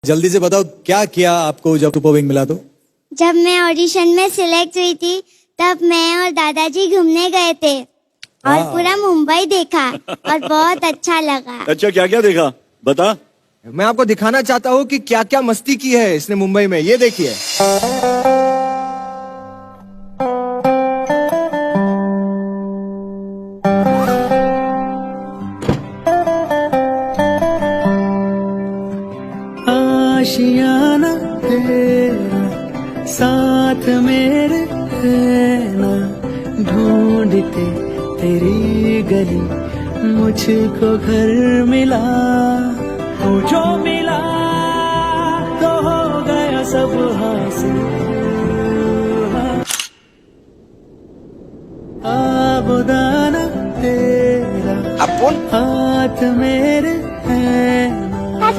जल्दी से बताओ क्या किया आपको जब सुपर विंग मिला तो? जब मैं ऑडिशन में सिलेक्ट हुई थी तब मैं और दादाजी घूमने गए थे और पूरा मुंबई देखा और बहुत अच्छा लगा। अच्छा, क्या क्या देखा बता। मैं आपको दिखाना चाहता हूँ कि क्या क्या मस्ती की है इसने मुंबई में, ये देखिए। आशियाना तेरा साथ मेरे है ना, ढूंढते तेरी गली मुझको घर मिला। वो जो मिला तो हो गया सब हासिल। आबुदाना तेरा हाथ मेरे है ना,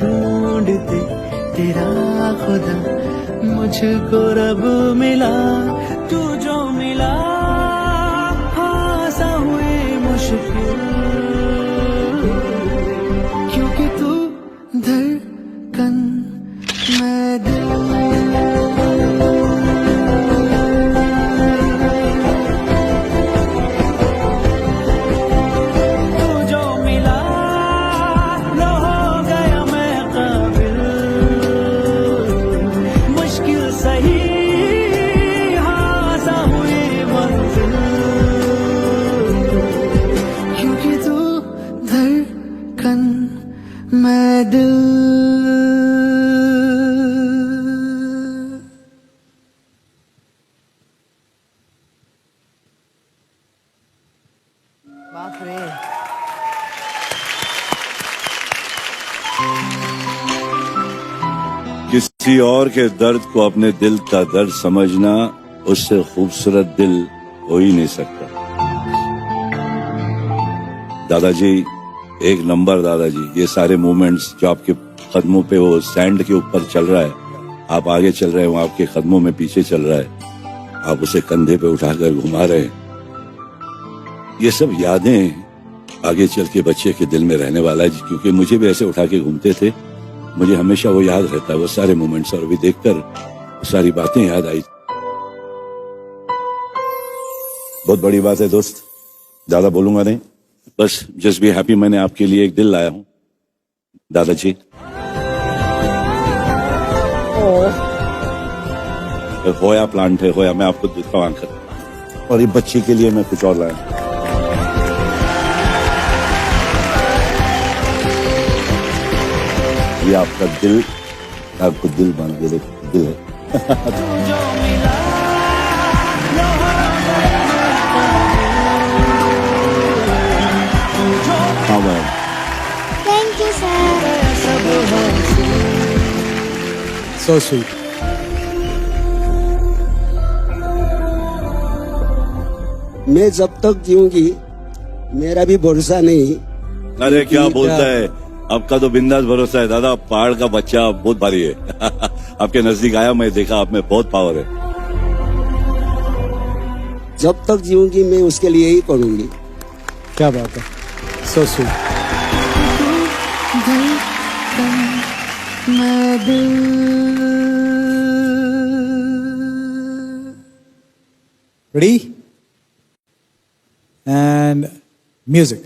ढूंढते तेरा खुदा मुझको रब मिला। तू जो मिला आसा हुए मुश्किल, क्योंकि तू धड़कन मैं दिल। मैं दिल। बाप रे। किसी और के दर्द को अपने दिल का दर्द समझना, उससे खूबसूरत दिल हो ही नहीं सकता। दादाजी एक नंबर दादाजी। ये सारे मूवमेंट्स जो आपके कदमों पे वो सैंड के ऊपर चल रहा है, आप आगे चल रहे हैं, वो आपके कदमों में पीछे चल रहा है, आप उसे कंधे पे उठाकर घुमा रहे हैं। ये सब यादें आगे चल के बच्चे के दिल में रहने वाला है, क्योंकि मुझे भी ऐसे उठा के घूमते थे, मुझे हमेशा वो याद रहता है, वो सारे मोमेंट्स। और अभी देखकर वो सारी बातें याद आई। बहुत बड़ी बात है दोस्त, ज्यादा बोलूंगा नहीं, बस जस्ट बी हैप्पी। मैंने आपके लिए एक दिल लाया हूं दादाजी। होया प्लांट है, होया, मैं आपको देता हूं आंखर। और ये बच्ची के लिए मैं कुछ और लाया। ये आपका दिल, आपको दिल बन के दिल है। हाँ ma'am, thank you sir. So sweet. मैं जब तक जीऊंगी मेरा भी भरोसा नहीं। अरे क्या बोलता है, आपका तो बिंदास भरोसा है दादा। पहाड़ का बच्चा बहुत भारी है। आपके नजदीक आया, मैं देखा आप में बहुत पावर है। जब तक जीऊंगी मैं उसके लिए ही करूंगी। क्या बात है, so sweet. Ready? And music.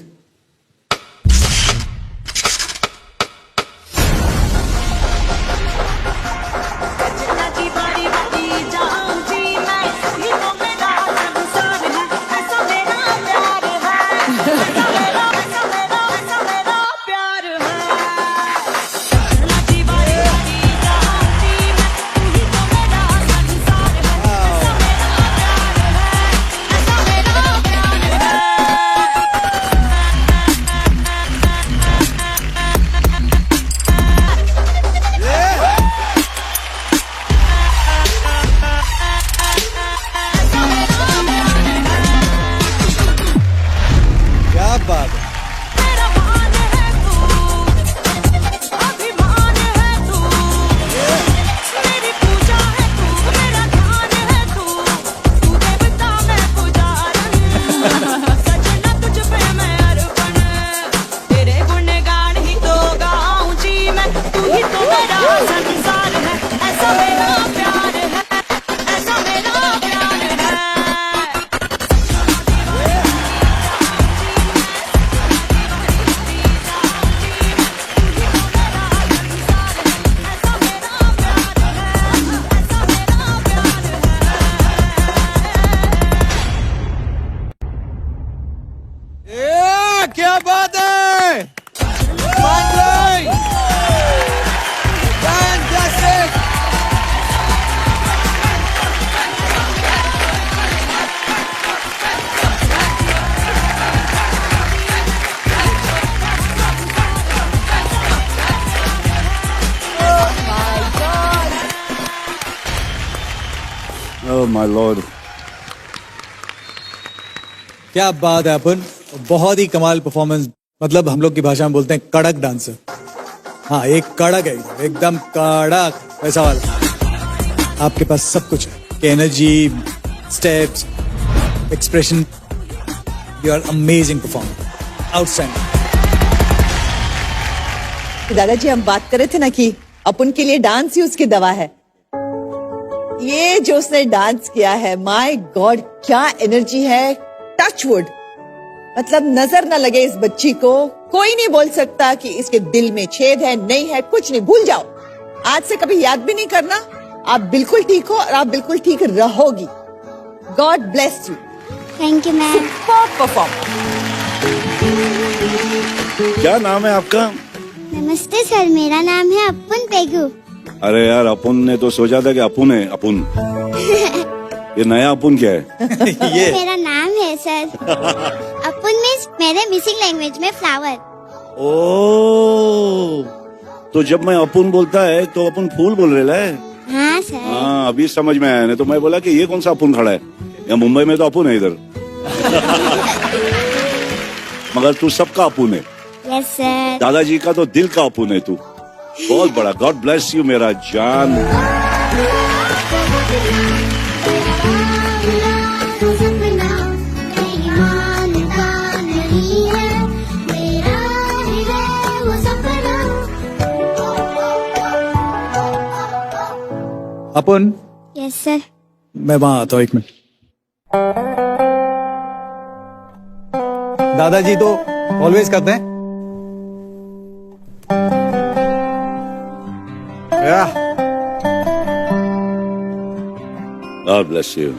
संसार है, ऐसा मेरा प्यार है, ऐसा मेरा प्यार है। क्या बात है, Fantastic! Oh my lord. क्या बात है अपन, बहुत ही कमाल परफॉर्मेंस। मतलब हम लोग की भाषा में बोलते हैं कड़क डांसर। हाँ, एक कड़क है, एकदम कड़क वैसा वाला। आपके पास सब कुछ है, energy, steps, expression. You are amazing performer, outstanding. दादाजी, हम बात कर रहे थे ना कि अपन के लिए डांस ही उसकी दवा है। ये जो उसने डांस किया है, माय गॉड, क्या एनर्जी है। टचवुड, मतलब नजर न लगे इस बच्ची को। कोई नहीं बोल सकता कि इसके दिल में छेद है, नहीं है, कुछ नहीं। भूल जाओ, आज से कभी याद भी नहीं करना। आप बिल्कुल ठीक हो और आप बिल्कुल ठीक रहोगी। God bless you. Thank you ma'am. Super perform. क्या नाम है आपका? नमस्ते सर, मेरा नाम है अपुन पेगू। अरे यार, अपुन ने तो सोचा था कि अपुन है, अपुन। ये नया अपुन क्या है? ये मेरा नाम है सर। अपुन मीन्स मेरे मिसिंग लैंग्वेज में फ्लावर। ओ, तो जब मैं अपुन बोलता है तो अपुन फूल बोल रहा है। हाँ सर। हाँ, अभी समझ में आया। नहीं तो मैं बोला कि ये कौन सा अपुन खड़ा है, या मुंबई में तो अपुन है इधर। मगर तू सबका अपुन है। Yes sir. दादाजी का तो दिल का अपुन है तू। बहुत बड़ा। गॉड ब्लेस यू मेरा जान। अपन, यस सर। मैं वहां आता हूँ, एक मिनट। दादाजी तो ऑलवेज करते हैं। Yeah. God bless you.